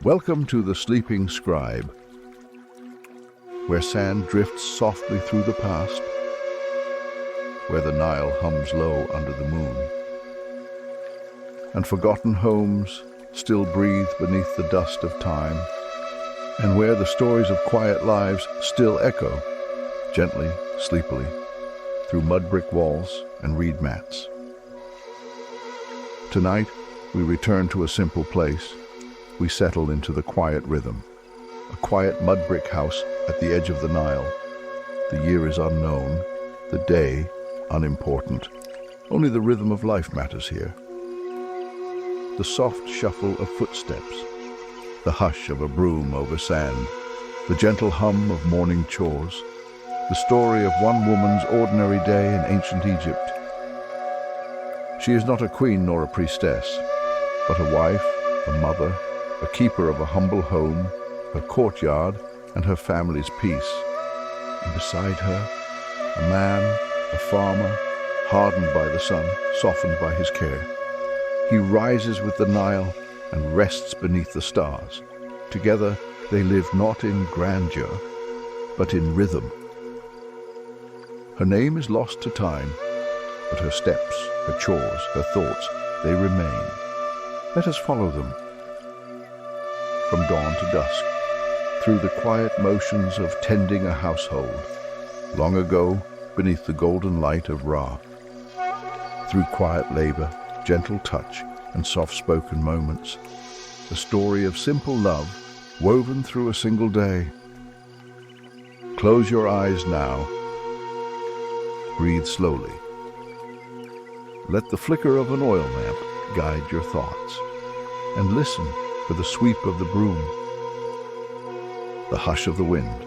Welcome to the Sleeping Scribe, where sand drifts softly through the past, where the Nile hums low under the moon, and forgotten homes still breathe beneath the dust of time, and where the stories of quiet lives still echo, gently, sleepily, through mud-brick walls and reed mats. Tonight, we return to a simple place. We settle into the quiet rhythm, a quiet mud-brick house at the edge of the Nile. The year is unknown, the day unimportant. Only the rhythm of life matters here. The soft shuffle of footsteps, the hush of a broom over sand, the gentle hum of morning chores, the story of one woman's ordinary day in ancient Egypt. She is not a queen nor a priestess, but a wife, a mother, a keeper of a humble home, her courtyard, and her family's peace. And beside her, a man, a farmer, hardened by the sun, softened by his care. He rises with the Nile and rests beneath the stars. Together, they live not in grandeur, but in rhythm. Her name is lost to time, but her steps, her chores, her thoughts, they remain. Let us follow them. From dawn to dusk, through the quiet motions of tending a household, long ago beneath the golden light of Ra, through quiet labor, gentle touch, and soft-spoken moments, the story of simple love woven through a single day. Close your eyes now. Breathe slowly. Let the flicker of an oil lamp guide your thoughts, and listen for the sweep of the broom, the hush of the wind,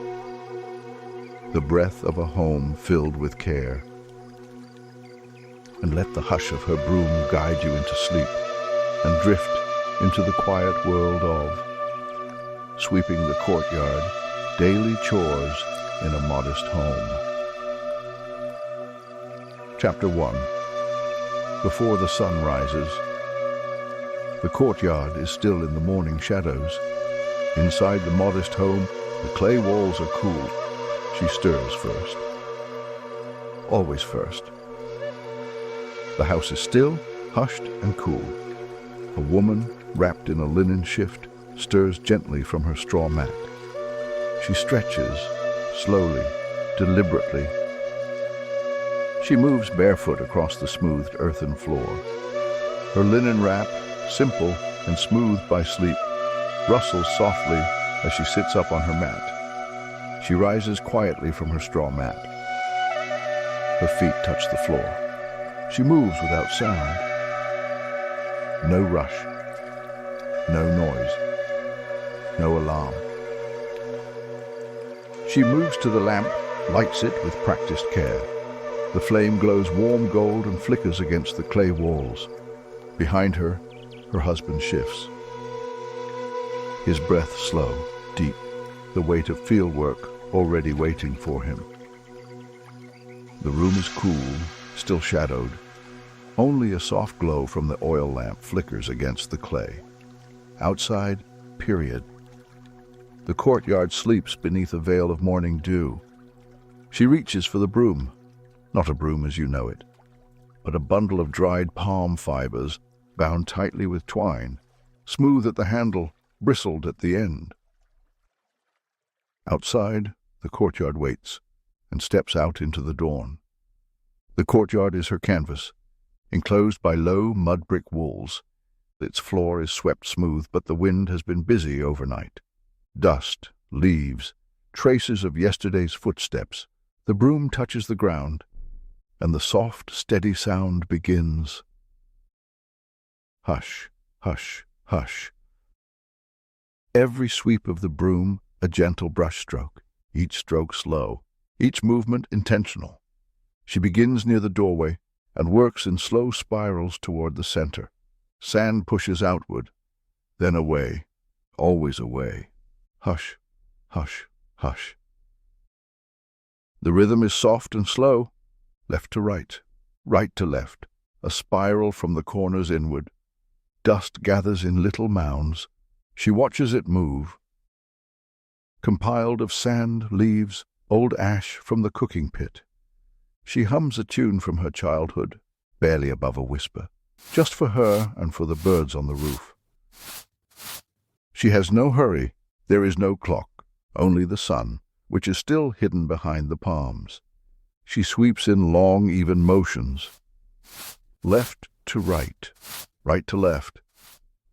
the breath of a home filled with care. And let the hush of her broom guide you into sleep and drift into the quiet world of sweeping the courtyard, daily chores in a modest home. Chapter 1. Before the sun rises. The courtyard is still in the morning shadows. Inside the modest home, the clay walls are cool. She stirs first. Always first. The house is still, hushed, and cool. A woman, wrapped in a linen shift, stirs gently from her straw mat. She stretches, slowly, deliberately. She moves barefoot across the smoothed earthen floor. Her linen wrap, simple and smoothed by sleep, rustles softly as she sits up on her mat. She rises quietly from her straw mat. Her feet touch the floor. She moves without sound. No rush, no noise, no alarm. She moves to the lamp, lights it with practiced care. The flame glows warm gold and flickers against the clay walls. Behind her, her husband shifts. His breath slow, deep, the weight of fieldwork already waiting for him. The room is cool, still shadowed. Only a soft glow from the oil lamp flickers against the clay. Outside, period. The courtyard sleeps beneath a veil of morning dew. She reaches for the broom. Not a broom as you know it, but a bundle of dried palm fibers bound tightly with twine, smooth at the handle, bristled at the end. Outside, the courtyard waits and steps out into the dawn. The courtyard is her canvas, enclosed by low mud-brick walls. Its floor is swept smooth, but the wind has been busy overnight. Dust, leaves, traces of yesterday's footsteps. The broom touches the ground, and the soft, steady sound begins. Hush, hush, hush. Every sweep of the broom, a gentle brushstroke, each stroke slow, each movement intentional. She begins near the doorway and works in slow spirals toward the center. Sand pushes outward, then away, always away. Hush, hush, hush. The rhythm is soft and slow, left to right, right to left, a spiral from the corners inward. Dust gathers in little mounds, She watches it move, compiled of sand, leaves, old ash from the cooking pit. She hums a tune from her childhood, barely above a whisper, just for her and for the birds on the roof. She has no hurry. There is no clock, only the sun, which is still hidden behind the palms. She sweeps in long, even motions, left to right, right to left.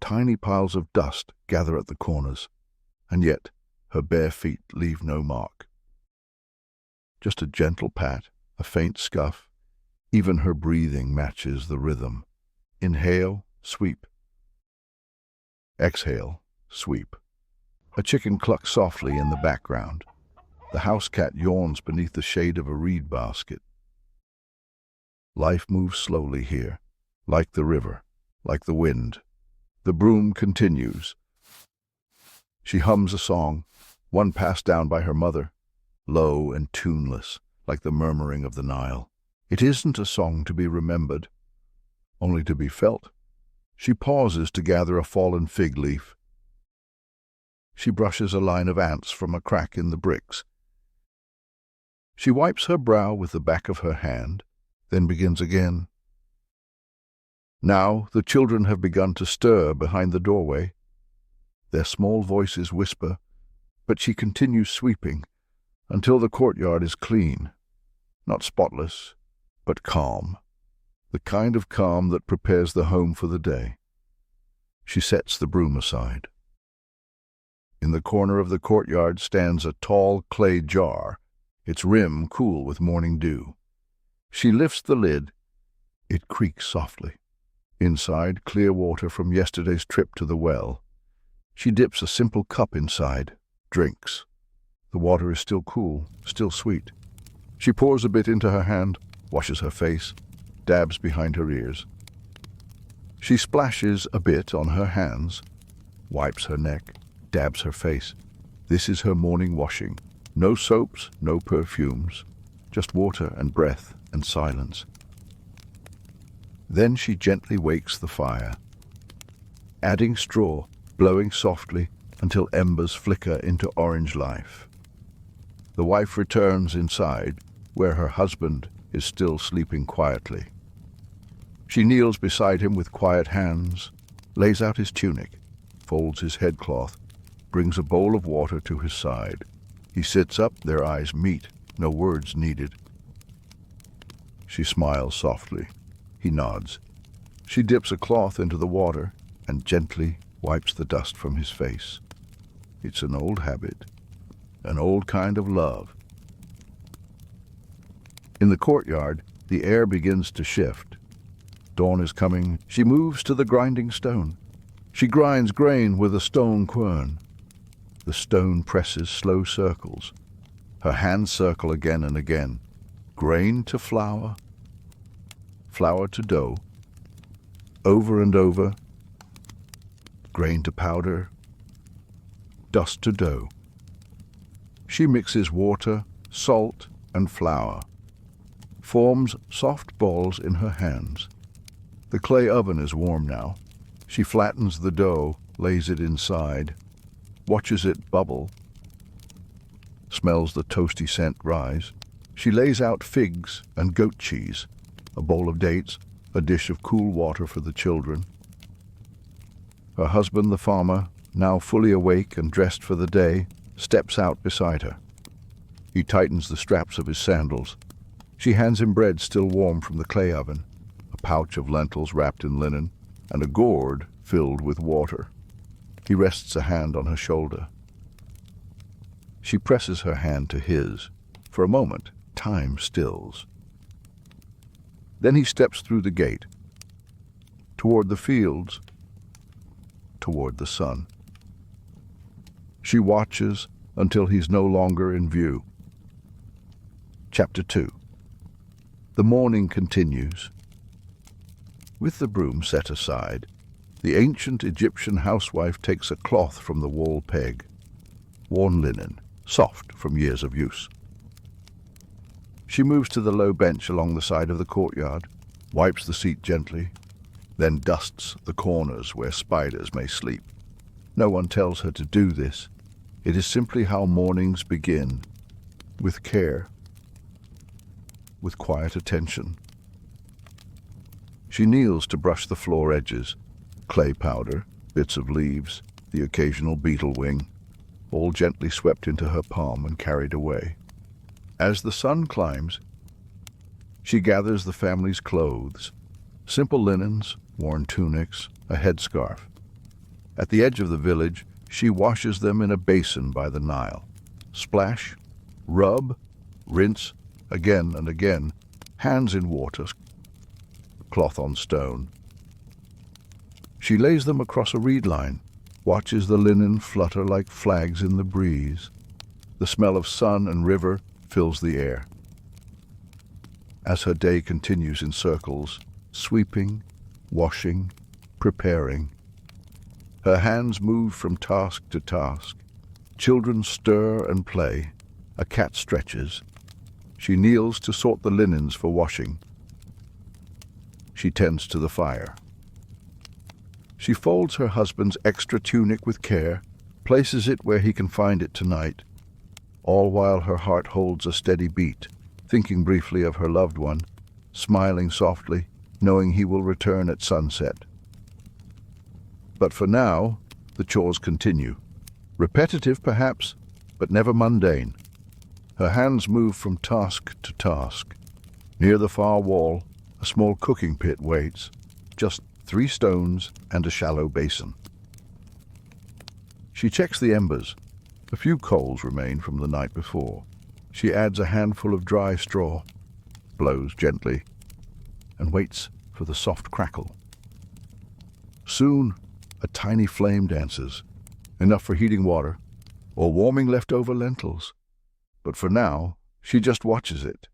Tiny piles of dust gather at the corners, and yet her bare feet leave no mark. Just a gentle pat, a faint scuff. Even her breathing matches the rhythm. Inhale, sweep. Exhale, sweep. A chicken clucks softly in the background. The house cat yawns beneath the shade of a reed basket. Life moves slowly here, like the river, like the wind. The broom continues. She hums a song, one passed down by her mother, low and tuneless, like the murmuring of the Nile. It isn't a song to be remembered, only to be felt. She pauses to gather a fallen fig leaf. She brushes a line of ants from a crack in the bricks. She wipes her brow with the back of her hand, then begins again. Now the children have begun to stir behind the doorway. Their small voices whisper, but she continues sweeping until the courtyard is clean, not spotless, but calm, the kind of calm that prepares the home for the day. She sets the broom aside. In the corner of the courtyard stands a tall clay jar, its rim cool with morning dew. She lifts the lid. It creaks softly. Inside, clear water from yesterday's trip to the well. She dips a simple cup inside, drinks. The water is still cool, still sweet. She pours a bit into her hand, washes her face, dabs behind her ears. She splashes a bit on her hands, wipes her neck, dabs her face. This is her morning washing. No soaps, no perfumes, just water and breath and silence. Then she gently wakes the fire, adding straw, blowing softly until embers flicker into orange life. The wife returns inside, where her husband is still sleeping quietly. She kneels beside him with quiet hands, lays out his tunic, folds his headcloth, brings a bowl of water to his side. He sits up, their eyes meet, no words needed. She smiles softly. He nods. She dips a cloth into the water and gently wipes the dust from his face. It's an old habit, an old kind of love. In the courtyard, the air begins to shift. Dawn is coming. She moves to the grinding stone. She grinds grain with a stone quern. The stone presses slow circles. Her hands circle again and again. Grain to flour, flour to dough. Over and over. Grain to powder, dust to dough. She mixes water, salt, and flour. Forms soft balls in her hands. The clay oven is warm now. She flattens the dough, lays it inside, watches it bubble, smells the toasty scent rise. She lays out figs and goat cheese, a bowl of dates, a dish of cool water for the children. Her husband, the farmer, now fully awake and dressed for the day, steps out beside her. He tightens the straps of his sandals. She hands him bread still warm from the clay oven, a pouch of lentils wrapped in linen, and a gourd filled with water. He rests a hand on her shoulder. She presses her hand to his. For a moment, time stills. Then he steps through the gate, toward the fields, toward the sun. She watches until he's no longer in view. Chapter 2. The morning continues. With the broom set aside, the ancient Egyptian housewife takes a cloth from the wall peg, worn linen, soft from years of use. She moves to the low bench along the side of the courtyard, wipes the seat gently, then dusts the corners where spiders may sleep. No one tells her to do this. It is simply how mornings begin, with care, with quiet attention. She kneels to brush the floor edges, clay powder, bits of leaves, the occasional beetle wing, all gently swept into her palm and carried away. As the sun climbs, she gathers the family's clothes, simple linens, worn tunics, a headscarf. At the edge of the village, she washes them in a basin by the Nile. Splash, rub, rinse, again and again, hands in water, cloth on stone. She lays them across a reed line, watches the linen flutter like flags in the breeze. The smell of sun and river fills the air. As her day continues in circles, sweeping, washing, preparing, her hands move from task to task. Children stir and play. A cat stretches. She kneels to sort the linens for washing. She tends to the fire. She folds her husband's extra tunic with care, places it where he can find it tonight, all while her heart holds a steady beat, thinking briefly of her loved one, smiling softly, knowing he will return at sunset. But for now, the chores continue. Repetitive, perhaps, but never mundane. Her hands move from task to task. Near the far wall, a small cooking pit waits, just 3 stones and a shallow basin. She checks the embers. A few coals remain from the night before. She adds a handful of dry straw, blows gently, and waits for the soft crackle. Soon, a tiny flame dances, enough for heating water or warming leftover lentils. But for now, she just watches it.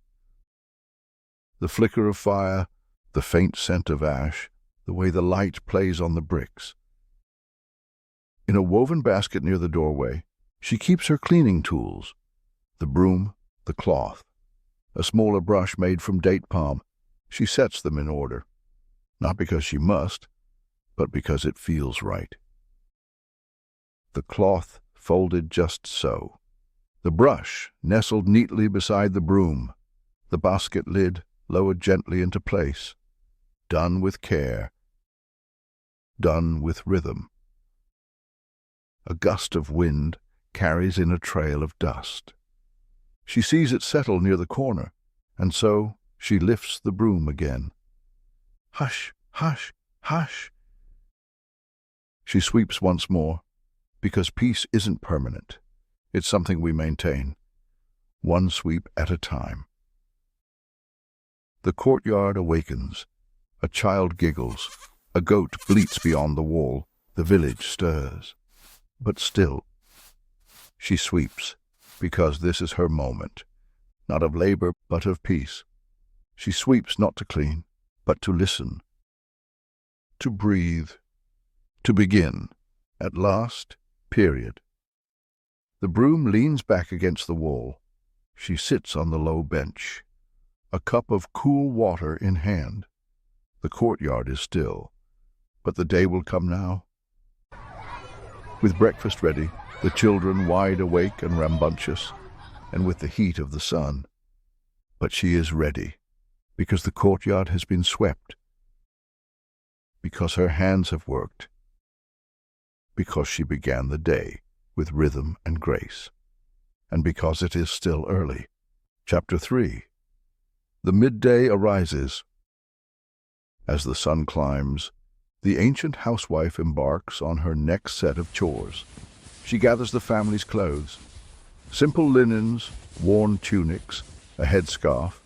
The flicker of fire, the faint scent of ash, the way the light plays on the bricks. In a woven basket near the doorway, she keeps her cleaning tools, the broom, the cloth, a smaller brush made from date palm. She sets them in order, not because she must, but because it feels right. The cloth folded just so. The brush nestled neatly beside the broom, the basket lid lowered gently into place. Done with care, done with rhythm. A gust of wind carries in a trail of dust. She sees it settle near the corner, and so she lifts the broom again. Hush, hush, hush. She sweeps once more, because peace isn't permanent. It's something we maintain, one sweep at a time. The courtyard awakens. A child giggles. A goat bleats beyond the wall. The village stirs. But still, she sweeps, because this is her moment, not of labor, but of peace. She sweeps not to clean, but to listen, to breathe, to begin, at last, period. The broom leans back against the wall. She sits on the low bench, a cup of cool water in hand. The courtyard is still, but the day will come now. With breakfast ready, the children wide awake and rambunctious, and with the heat of the sun. But she is ready, because the courtyard has been swept, because her hands have worked, because she began the day with rhythm and grace, and because it is still early. Chapter 3. The midday arises. As the sun climbs, the ancient housewife embarks on her next set of chores. She gathers the family's clothes, simple linens, worn tunics, a headscarf.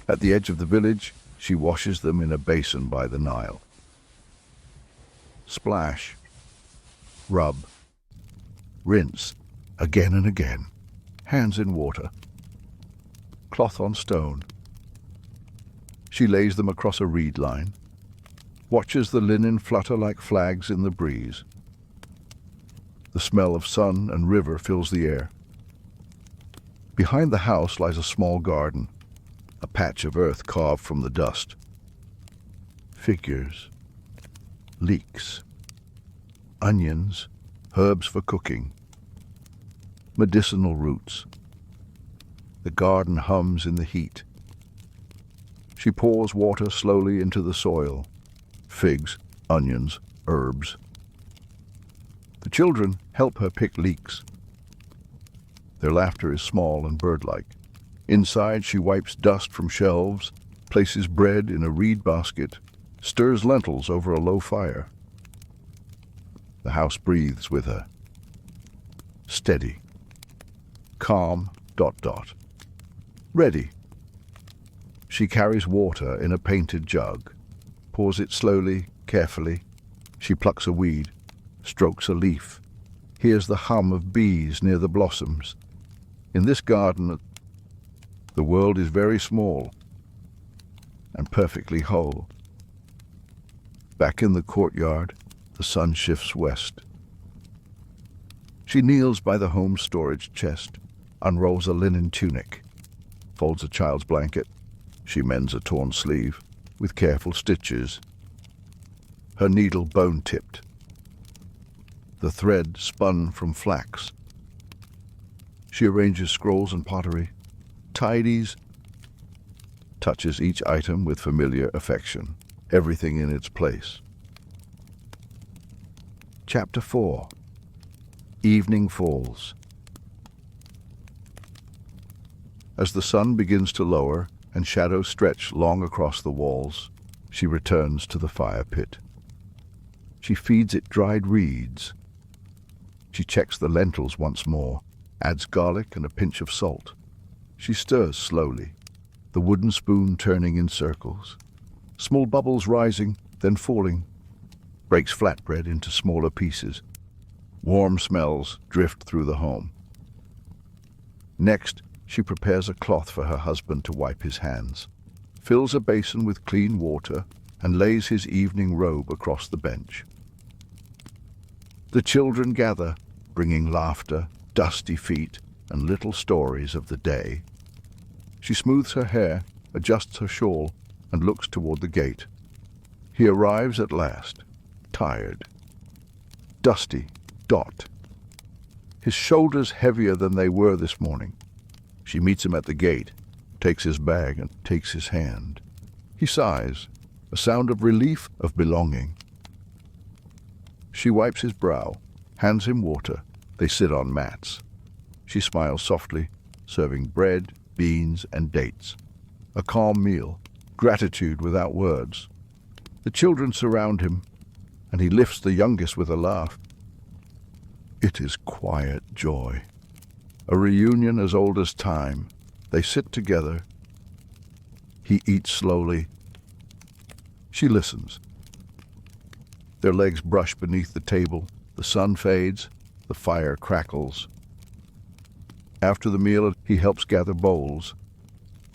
At the edge of the village, she washes them in a basin by the Nile. Splash, rub, rinse, again and again, hands in water, cloth on stone. She lays them across a reed line, watches the linen flutter like flags in the breeze. The smell of sun and river fills the air. Behind the house lies a small garden, a patch of earth carved from the dust. Figures, leeks, onions, herbs for cooking, medicinal roots. The garden hums in the heat. She pours water slowly into the soil, figs, onions, herbs. The children help her pick leeks. Their laughter is small and bird-like. Inside, she wipes dust from shelves, places bread in a reed basket, stirs lentils over a low fire. The house breathes with her. Steady. Calm, ... Ready. She carries water in a painted jug, pours it slowly, carefully. She plucks a weed, strokes a leaf, hears the hum of bees near the blossoms. In this garden, the world is very small and perfectly whole. Back in the courtyard, the sun shifts west. She kneels by the home storage chest, unrolls a linen tunic, folds a child's blanket. She mends a torn sleeve with careful stitches, her needle bone-tipped, the thread spun from flax. She arranges scrolls and pottery, tidies, touches each item with familiar affection, everything in its place. Chapter 4. Evening falls. As the sun begins to lower and shadows stretch long across the walls, she returns to the fire pit. She feeds it dried reeds. She checks the lentils once more, adds garlic and a pinch of salt. She stirs slowly, the wooden spoon turning in circles, small bubbles rising, then falling, breaks flatbread into smaller pieces. Warm smells drift through the home. Next, she prepares a cloth for her husband to wipe his hands, fills a basin with clean water, and lays his evening robe across the bench. The children gather, bringing laughter, dusty feet, and little stories of the day. She smooths her hair, adjusts her shawl, and looks toward the gate. He arrives at last, tired, dusty, his shoulders heavier than they were this morning. She meets him at the gate, takes his bag, and takes his hand. He sighs, a sound of relief, of belonging. She wipes his brow, hands him water. They sit on mats. She smiles softly, serving bread, beans, and dates. A calm meal, gratitude without words. The children surround him, and he lifts the youngest with a laugh. It is quiet joy. A reunion as old as time. They sit together. He eats slowly. She listens. Their legs brush beneath the table. The sun fades. The fire crackles. After the meal, he helps gather bowls.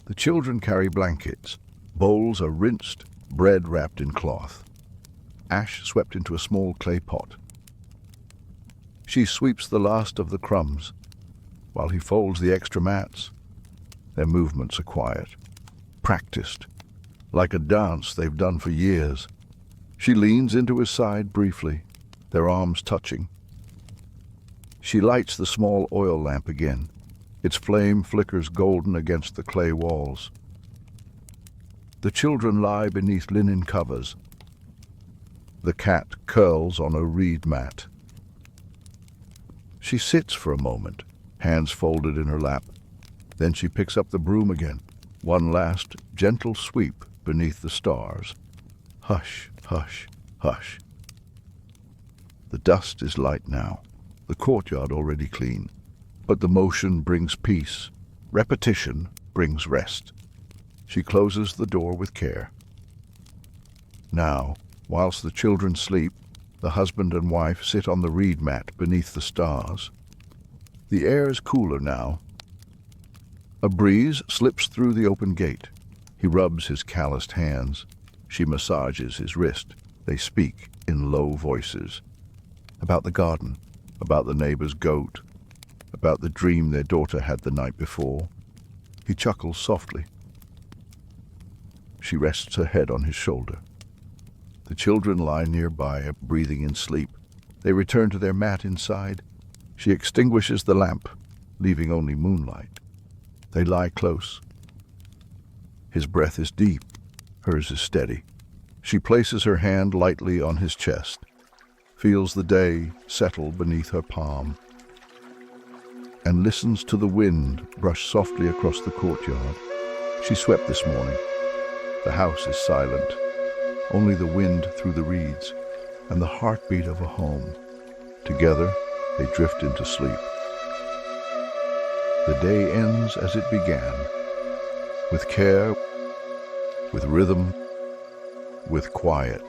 The children carry blankets. Bowls are rinsed, bread wrapped in cloth. Ash swept into a small clay pot. She sweeps the last of the crumbs, while he folds the extra mats. Their movements are quiet, practiced, like a dance they've done for years. She leans into his side briefly, their arms touching. She lights the small oil lamp again. Its flame flickers golden against the clay walls. The children lie beneath linen covers. The cat curls on a reed mat. She sits for a moment, hands folded in her lap. Then she picks up the broom again, one last gentle sweep beneath the stars. Hush, hush, hush. The dust is light now, the courtyard already clean. But the motion brings peace. Repetition brings rest. She closes the door with care. Now, whilst the children sleep, the husband and wife sit on the reed mat beneath the stars. The air is cooler now. A breeze slips through the open gate. He rubs his calloused hands. She massages his wrist. They speak in low voices. About the garden, about the neighbor's goat, about the dream their daughter had the night before. He chuckles softly. She rests her head on his shoulder. The children lie nearby, breathing in sleep. They return to their mat inside. She extinguishes the lamp, leaving only moonlight. They lie close. His breath is deep, hers is steady. She places her hand lightly on his chest, feels the day settle beneath her palm, and listens to the wind brush softly across the courtyard. She swept this morning. The house is silent, only the wind through the reeds and the heartbeat of a home. Together, they drift into sleep. The day ends as it began, with care, with rhythm, with quiet.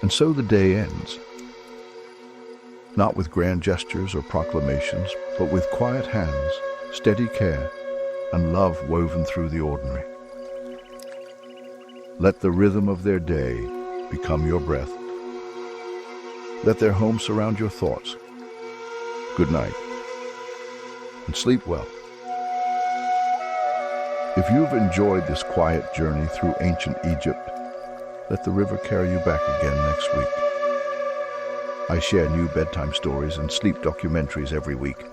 And so the day ends, not with grand gestures or proclamations, but with quiet hands, steady care, and love woven through the ordinary. Let the rhythm of their day become your breath. Let their home surround your thoughts. Good night, and sleep well. If you've enjoyed this quiet journey through ancient Egypt, let the river carry you back again next week. I share new bedtime stories and sleep documentaries every week,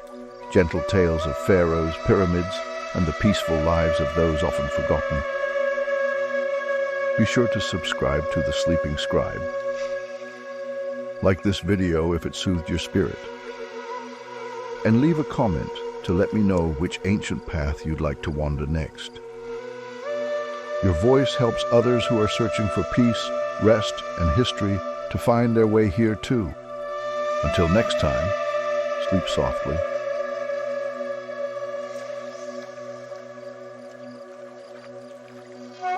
gentle tales of pharaohs, pyramids, and the peaceful lives of those often forgotten. Be sure to subscribe to the Sleeping Scribe. Like this video if it soothed your spirit. And leave a comment to let me know which ancient path you'd like to wander next. Your voice helps others who are searching for peace, rest, and history to find their way here too. Until next time, sleep softly